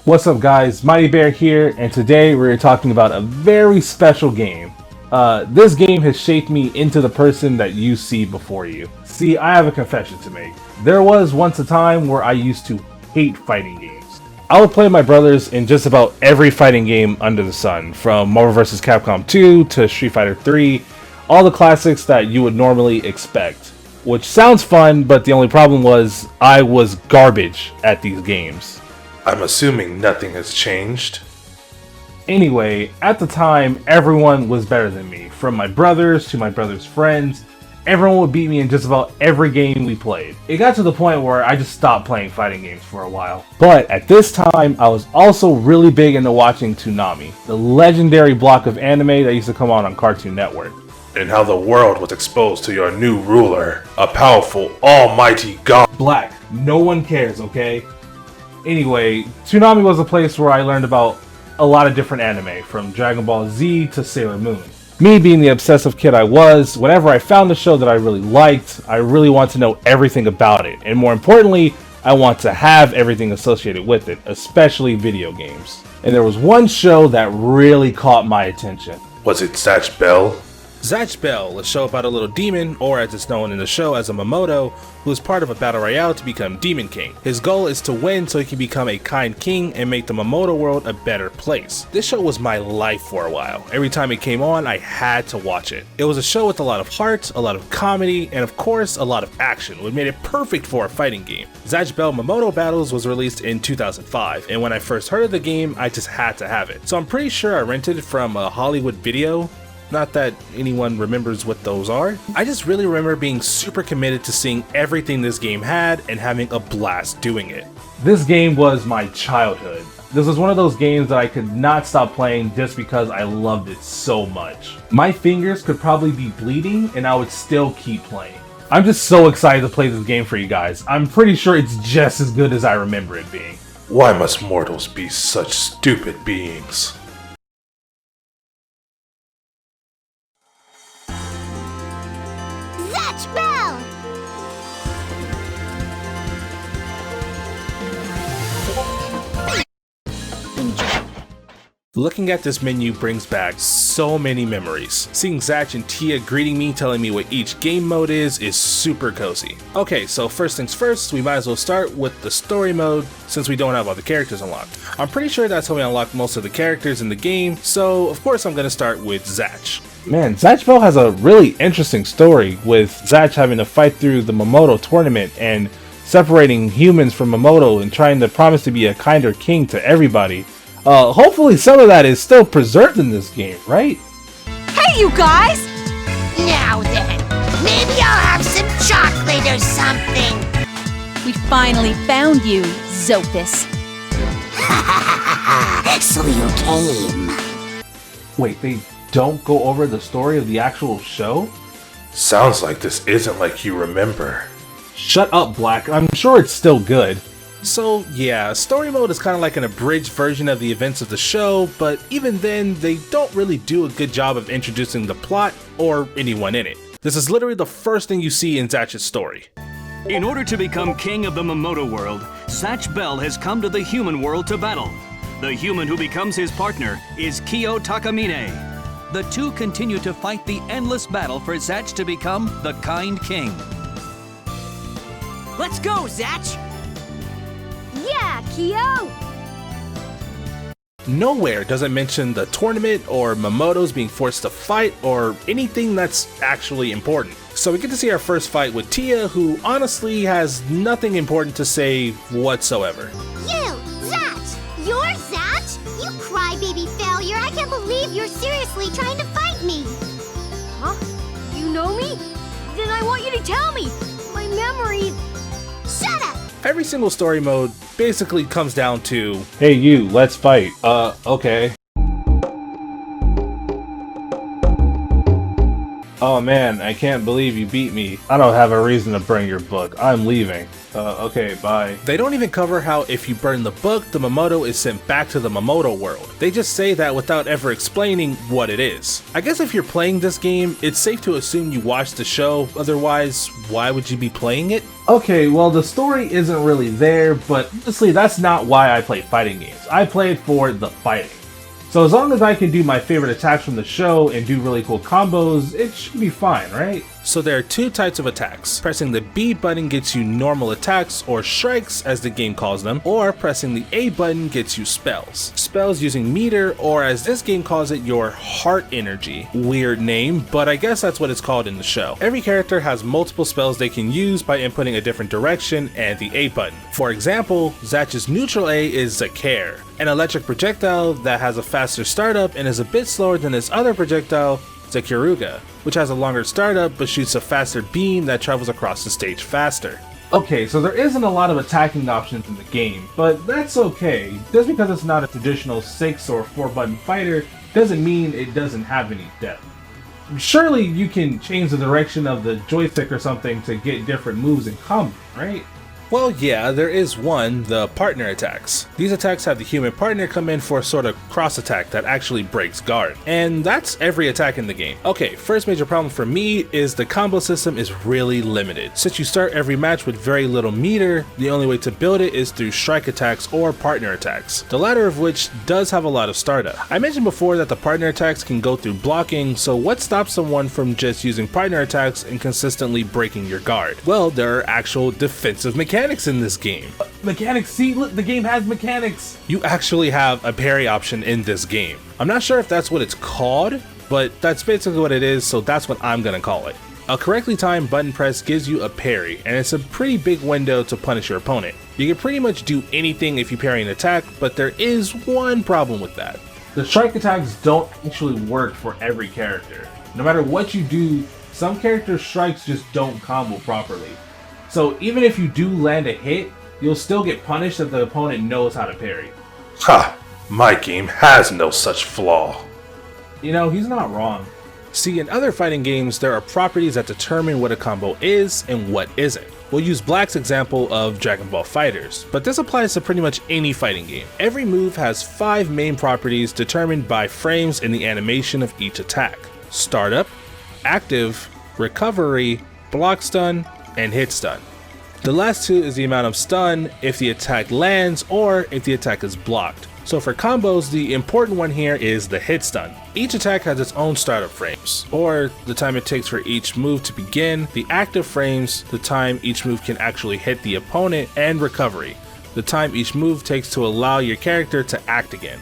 What's up guys, Mighty Bear here, and today we're talking about a very special game. This game has shaped me into the person that you see before you. See, I have a confession to make. There was once a time where I used to hate fighting games. I would play my brothers in just about every fighting game under the sun, from Marvel vs. Capcom 2 to Street Fighter 3, all the classics that you would normally expect. Which sounds fun, but the only problem was I was garbage at these games. I'm assuming nothing has changed. Anyway, at the time, everyone was better than me. From my brothers to my brothers' friends, everyone would beat me in just about every game we played. It got to the point where I just stopped playing fighting games for a while. But at this time, I was also really big into watching Toonami, the legendary block of anime that used to come on Cartoon Network. And how the world was exposed to your new ruler, a powerful, almighty god. Black, no one cares, okay? Anyway, Toonami was a place where I learned about a lot of different anime, from Dragon Ball Z to Sailor Moon. Me being the obsessive kid I was, whenever I found a show that I really liked, I really want to know everything about it, and more importantly, I want to have everything associated with it, especially video games. And there was one show that really caught my attention. Was it Zatch Bell? Zatch Bell, a show about a little demon, or as it's known in the show as a Mamodo, who is part of a battle royale to become Demon King. His goal is to win so he can become a kind king and make the Mamodo world a better place. This show was my life for a while. Every time it came on, I had to watch it. It was a show with a lot of heart, a lot of comedy, and of course, a lot of action, which made it perfect for a fighting game. Zatch Bell Mamodo Battles was released in 2005, and when I first heard of the game, I just had to have it. So I'm pretty sure I rented it from a Hollywood Video. Not that anyone remembers what those are. I just really remember being super committed to seeing everything this game had and having a blast doing it. This game was my childhood. This was one of those games that I could not stop playing just because I loved it so much. My fingers could probably be bleeding and I would still keep playing. I'm just so excited to play this game for you guys. I'm pretty sure it's just as good as I remember it being. Why must mortals be such stupid beings? Zatch Bell! Looking at this menu brings back so many memories. Seeing Zatch and Tia greeting me, telling me what each game mode is super cozy. Okay, so first things first, we might as well start with the story mode since we don't have all the characters unlocked. I'm pretty sure that's how we unlock most of the characters in the game, so of course I'm gonna start with Zatch. Man, Zatch Bell has a really interesting story, with Zatch having to fight through the Mamodo tournament and separating humans from Mamodo and trying to promise to be a kinder king to everybody. Hopefully some of that is still preserved in this game, right? Hey, you guys! Now then, maybe I'll have some chocolate or something. We finally found you, Zopus. So you came. Wait, they don't go over the story of the actual show? Sounds like this isn't like you remember. Shut up, Black. I'm sure it's still good. So yeah, story mode is kind of like an abridged version of the events of the show, but even then, they don't really do a good job of introducing the plot or anyone in it. This is literally the first thing you see in Zatch's story. In order to become king of the Mamodo world, Zatch Bell has come to the human world to battle. The human who becomes his partner is Kyo Takamine. The two continue to fight the endless battle for Zatch to become the kind king. Let's go, Zatch! Yeah, Kyo! Nowhere does it mention the tournament or Mamodos being forced to fight or anything that's actually important. So we get to see our first fight with Tia, who honestly has nothing important to say whatsoever. You, Zatch! You're Zatch? You crybaby failure! I can't believe you're seriously trying to fight me! Huh? You know me? Then I want you to tell me! My memory... Shut up! Every single story mode basically comes down to, Hey you, let's fight. Okay. Oh man, I can't believe you beat me. I don't have a reason to bring your book. I'm leaving. Okay, bye. They don't even cover how if you burn the book, the Mamodo is sent back to the Mamodo world. They just say that without ever explaining what it is. I guess if you're playing this game, it's safe to assume you watched the show, otherwise, why would you be playing it? Okay, well the story isn't really there, but honestly that's not why I play fighting games. I play it for the fighting. So as long as I can do my favorite attacks from the show and do really cool combos, it should be fine, right? So there are two types of attacks. Pressing the B button gets you normal attacks, or strikes as the game calls them, or pressing the A button gets you spells. Spells using meter, or as this game calls it, your heart energy. Weird name, but I guess that's what it's called in the show. Every character has multiple spells they can use by inputting a different direction and the A button. For example, Zatch's neutral A is Zakare, an electric projectile that has a faster startup and is a bit slower than its other projectile, Zakiruga, which has a longer startup but shoots a faster beam that travels across the stage faster. Okay, so there isn't a lot of attacking options in the game, but that's okay. Just because it's not a traditional 6 or 4 button fighter doesn't mean it doesn't have any depth. Surely you can change the direction of the joystick or something to get different moves in combo, right? Well, yeah, there is one, the partner attacks. These attacks have the human partner come in for a sort of cross attack that actually breaks guard. And that's every attack in the game. Okay, first major problem for me is the combo system is really limited. Since you start every match with very little meter, the only way to build it is through strike attacks or partner attacks, the latter of which does have a lot of startup. I mentioned before that the partner attacks can go through blocking, so what stops someone from just using partner attacks and consistently breaking your guard? Well, there are actual defensive mechanics in this game. Mechanics, see, look, the game has mechanics. You actually have a parry option in this game. I'm not sure if that's what it's called, but that's basically what it is, so that's what I'm gonna call it. A correctly timed button press gives you a parry, and it's a pretty big window to punish your opponent. You can pretty much do anything if you parry an attack, but there is one problem with that. The strike attacks don't actually work for every character. No matter what you do, some characters' strikes just don't combo properly. So even if you do land a hit, you'll still get punished if the opponent knows how to parry. Ha! My game has no such flaw. You know, he's not wrong. See, in other fighting games, there are properties that determine what a combo is and what isn't. We'll use Black's example of Dragon Ball FighterZ, but this applies to pretty much any fighting game. Every move has 5 main properties determined by frames in the animation of each attack: startup, active, recovery, block stun, and hit stun. The last two is the amount of stun if the attack lands or if the attack is blocked. So for combos, the important one here is the hit stun. Each attack has its own startup frames, or the time it takes for each move to begin, the active frames, the time each move can actually hit the opponent, and recovery, the time each move takes to allow your character to act again.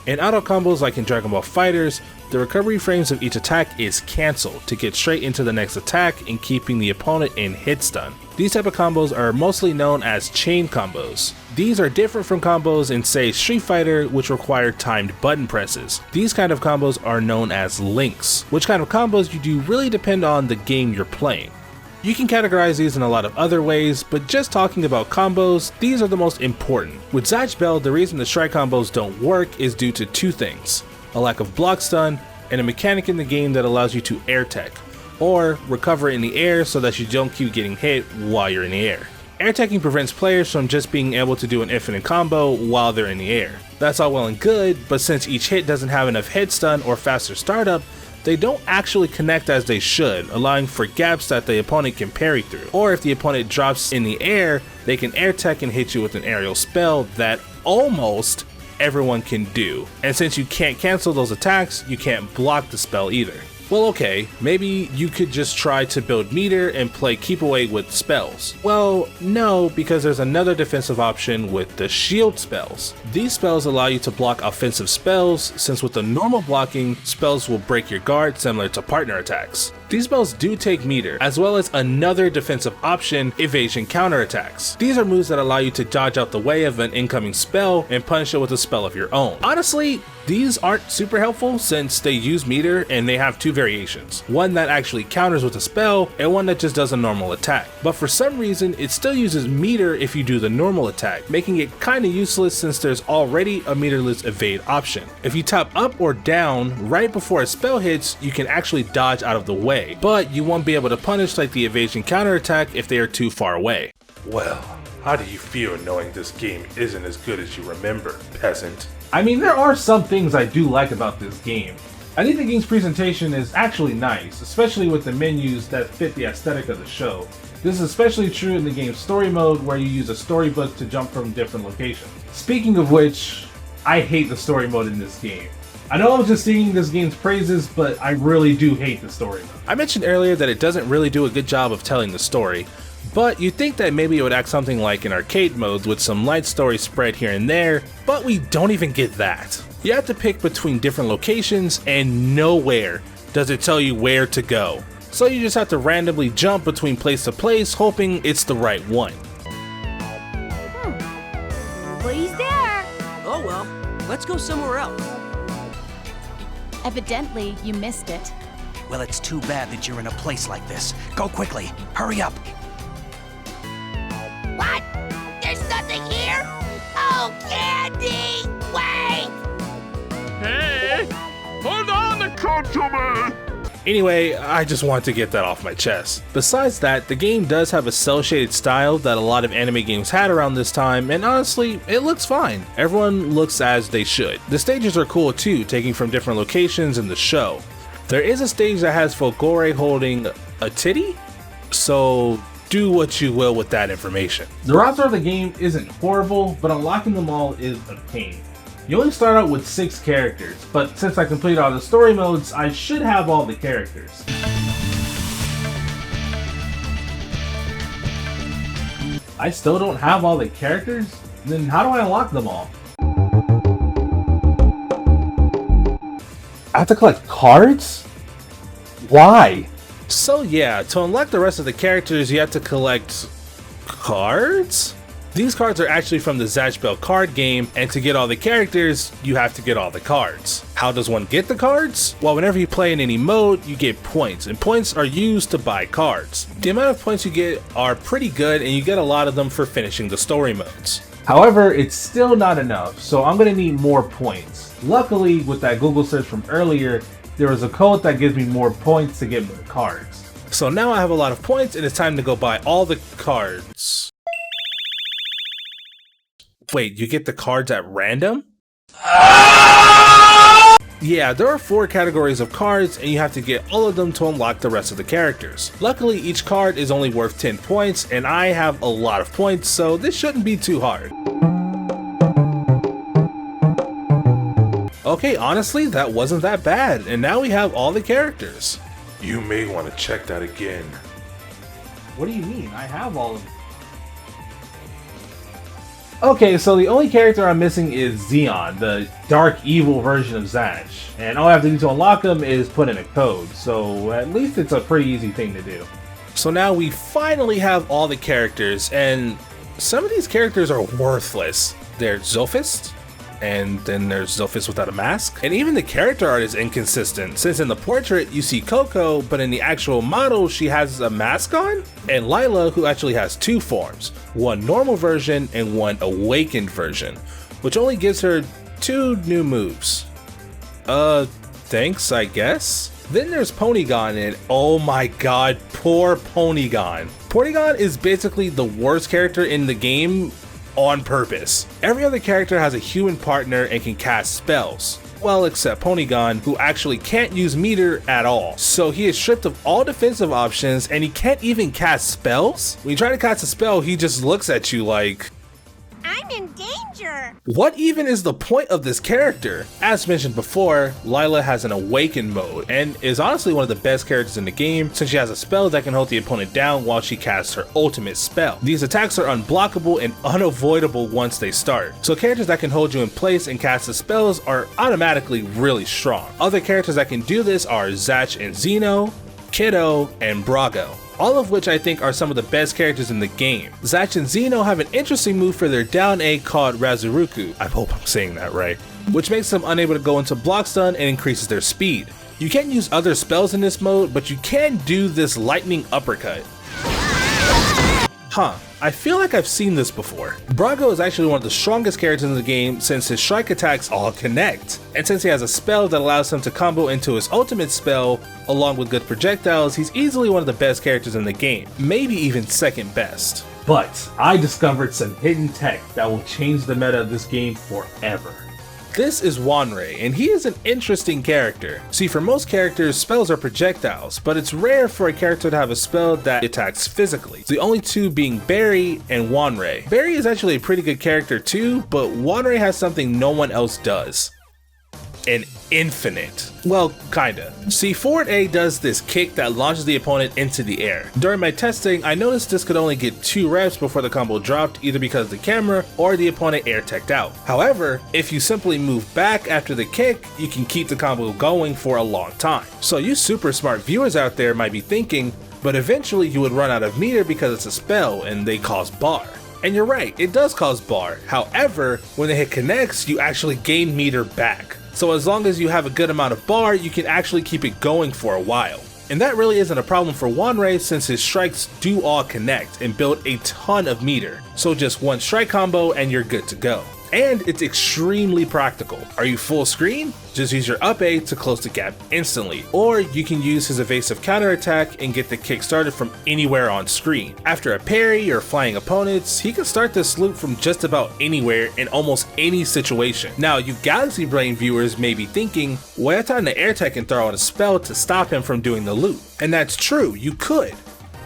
In auto combos like in Dragon Ball FighterZ, the recovery frames of each attack is cancelled to get straight into the next attack and keeping the opponent in hit stun. These type of combos are mostly known as chain combos. These are different from combos in, say, Street Fighter, which require timed button presses. These kind of combos are known as links. Which kind of combos you do really depend on the game you're playing. You can categorize these in a lot of other ways, but just talking about combos, these are the most important. With Zatch Bell, the reason the strike combos don't work is due to 2 things: a lack of block stun, and a mechanic in the game that allows you to air tech, or recover in the air so that you don't keep getting hit while you're in the air. Air teching prevents players from just being able to do an infinite combo while they're in the air. That's all well and good, but since each hit doesn't have enough hit stun or faster startup, they don't actually connect as they should, allowing for gaps that the opponent can parry through. Or if the opponent drops in the air, they can air tech and hit you with an aerial spell that almost everyone can do. And since you can't cancel those attacks, you can't block the spell either. Well, okay, maybe you could just try to build meter and play keep away with spells. Well, no, because there's another defensive option with the shield spells. These spells allow you to block offensive spells, since with the normal blocking, spells will break your guard similar to partner attacks. These spells do take meter, as well as another defensive option, evasion counterattacks. These are moves that allow you to dodge out the way of an incoming spell and punish it with a spell of your own. Honestly, These aren't super helpful since they use meter and they have two variations. One that actually counters with a spell and one that just does a normal attack. But for some reason, it still uses meter if you do the normal attack, making it kinda useless since there's already a meterless evade option. If you tap up or down right before a spell hits, you can actually dodge out of the way, but you won't be able to punish like the evasion counter attack if they are too far away. Well, how do you feel knowing this game isn't as good as you remember, peasant? I mean, there are some things I do like about this game. I think the game's presentation is actually nice, especially with the menus that fit the aesthetic of the show. This is especially true in the game's story mode, where you use a storybook to jump from different locations. Speaking of which, I hate the story mode in this game. I know I was just singing this game's praises, but I really do hate the story mode. I mentioned earlier that it doesn't really do a good job of telling the story, but you'd think that maybe it would act something like in arcade modes with some light story spread here and there, but we don't even get that. You have to pick between different locations and nowhere does it tell you where to go. So you just have to randomly jump between place to place hoping it's the right one. Nobody's there. Oh well, let's go somewhere else. Evidently, you missed it. Well, it's too bad that you're in a place like this. Go quickly. Hurry up. What? There's nothing here? Oh, Candy! Wait! Hey! Hold on and come to me! Anyway, I just want to get that off my chest. Besides that, the game does have a cel-shaded style that a lot of anime games had around this time, and honestly, it looks fine. Everyone looks as they should. The stages are cool too, taking from different locations in the show. There is a stage that has Fulgore holding a titty, so do what you will with that information. The roster of the game isn't horrible, but unlocking them all is a pain. You only start out with 6 characters, but since I completed all the story modes, I should have all the characters. I still don't have all the characters? Then how do I unlock them all? I have to collect cards? Why? So yeah, to unlock the rest of the characters, you have to collect cards? These cards are actually from the Zatch Bell card game, and to get all the characters, you have to get all the cards. How does one get the cards? Well, whenever you play in any mode, you get points, and points are used to buy cards. The amount of points you get are pretty good, and you get a lot of them for finishing the story modes. However, it's still not enough, so I'm gonna need more points. Luckily, with that Google search from earlier, there was a code that gives me more points to get more cards. So now I have a lot of points, and it's time to go buy all the cards. Wait, you get the cards at random? Yeah, there are 4 categories of cards, and you have to get all of them to unlock the rest of the characters. Luckily, each card is only worth 10 points, and I have a lot of points, so this shouldn't be too hard. Okay, honestly, that wasn't that bad, and now we have all the characters. You may want to check that again. What do you mean? I have all of them. Okay, so the only character I'm missing is Xeon, the dark evil version of Zatch. And all I have to do to unlock him is put in a code, so at least it's a pretty easy thing to do. So now we finally have all the characters, and some of these characters are worthless. There's Zophist, and then there's Zophist without a mask. And even the character art is inconsistent, since in the portrait you see Coco, but in the actual model she has a mask on. And Lila, who actually has 2 forms, one normal version and one awakened version, which only gives her 2 new moves. Thanks, I guess? Then there's Ponygon, and oh my god, poor Ponygon. Ponygon is basically the worst character in the game on purpose. Every other character has a human partner and can cast spells. Well, except Ponygon, who actually can't use meter at all. So he is stripped of all defensive options, and he can't even cast spells? When you try to cast a spell, he just looks at you like, I'm in danger. what even is the point of this character? As mentioned before, Lila has an awakened mode and is honestly one of the best characters in the game, since she has a spell that can hold the opponent down while she casts her ultimate spell. These attacks are unblockable and unavoidable once they start, so characters that can hold you in place and cast the spells are automatically really strong. Other characters that can do this are Zatch and Zeno, Kiddo, and Brago, all of which I think are some of the best characters in the game. Zatch and Zeno have an interesting move for their down A called Razuruku. I hope I'm saying that right. which makes them unable to go into block stun and increases their speed. You can't use other spells in this mode, but you can do this lightning uppercut. Huh, I feel like I've seen this before. Brago is actually one of the strongest characters in the game since his strike attacks all connect. And since he has a spell that allows him to combo into his ultimate spell, along with good projectiles, he's easily one of the best characters in the game, maybe even second best. But I discovered some hidden tech that will change the meta of this game forever. This is Wanrei, and he is an interesting character. See, for most characters, spells are projectiles, but it's rare for a character to have a spell that attacks physically. The only two being Barry and Wanrei. Barry is actually a pretty good character too, but Wanrei has something no one else does. An infinite. Well, kinda. See, forward A does this kick that launches the opponent into the air. During my testing, I noticed this could only get 2 reps before the combo dropped, either because of the camera or the opponent air teched out. However, if you simply move back after the kick, you can keep the combo going for a long time. So you super smart viewers out there might be thinking, but eventually you would run out of meter because it's a spell and they cause bar. And you're right, it does cause bar. However, when the hit connects, you actually gain meter back. So as long as you have a good amount of bar, you can actually keep it going for a while. And that really isn't a problem for Wanrei since his strikes do all connect and build a ton of meter. So just one strike combo and you're good to go. And it's extremely practical. Are you full screen? Just use your up A to close the gap instantly. Or you can use his evasive counterattack and get the kick started from anywhere on screen. After a parry or flying opponents, he can start this loop from just about anywhere in almost any situation. Now, you Galaxy Brain viewers may be thinking, why time the air tech can throw out a spell to stop him from doing the loop? And that's true, you could.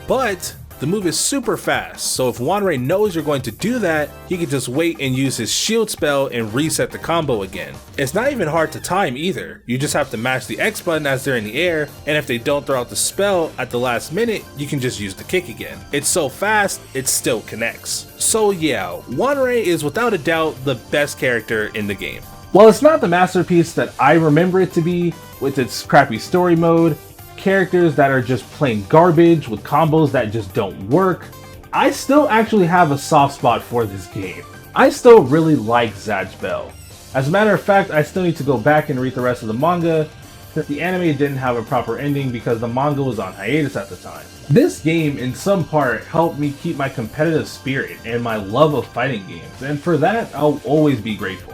But the move is super fast, so if Wanrei knows you're going to do that, he can just wait and use his shield spell and reset the combo again. It's not even hard to time either, you just have to mash the X button as they're in the air, and if they don't throw out the spell at the last minute, you can just use the kick again. It's so fast, it still connects. So yeah, Wanrei is without a doubt the best character in the game. While it's not the masterpiece that I remember it to be, with its crappy story mode, characters that are just plain garbage with combos that just don't work, I still actually have a soft spot for this game. I still really like Zatch Bell. As a matter of fact, I still need to go back and read the rest of the manga, since the anime didn't have a proper ending because the manga was on hiatus at the time. This game in some part helped me keep my competitive spirit and my love of fighting games, and for that I'll always be grateful.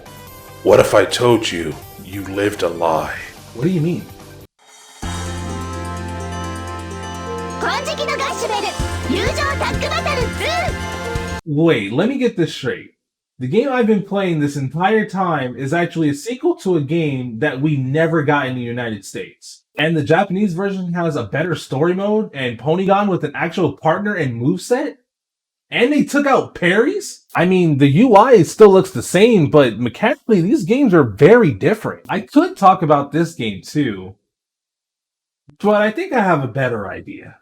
What if I told you you lived a lie? What do you mean? Wait, let me get this straight. The game I've been playing this entire time is actually a sequel to a game that we never got in the United States. And the Japanese version has a better story mode and Polygon with an actual partner and moveset? And they took out parries? I mean, the UI still looks the same, but mechanically these games are very different. I could talk about this game too, but I think I have a better idea.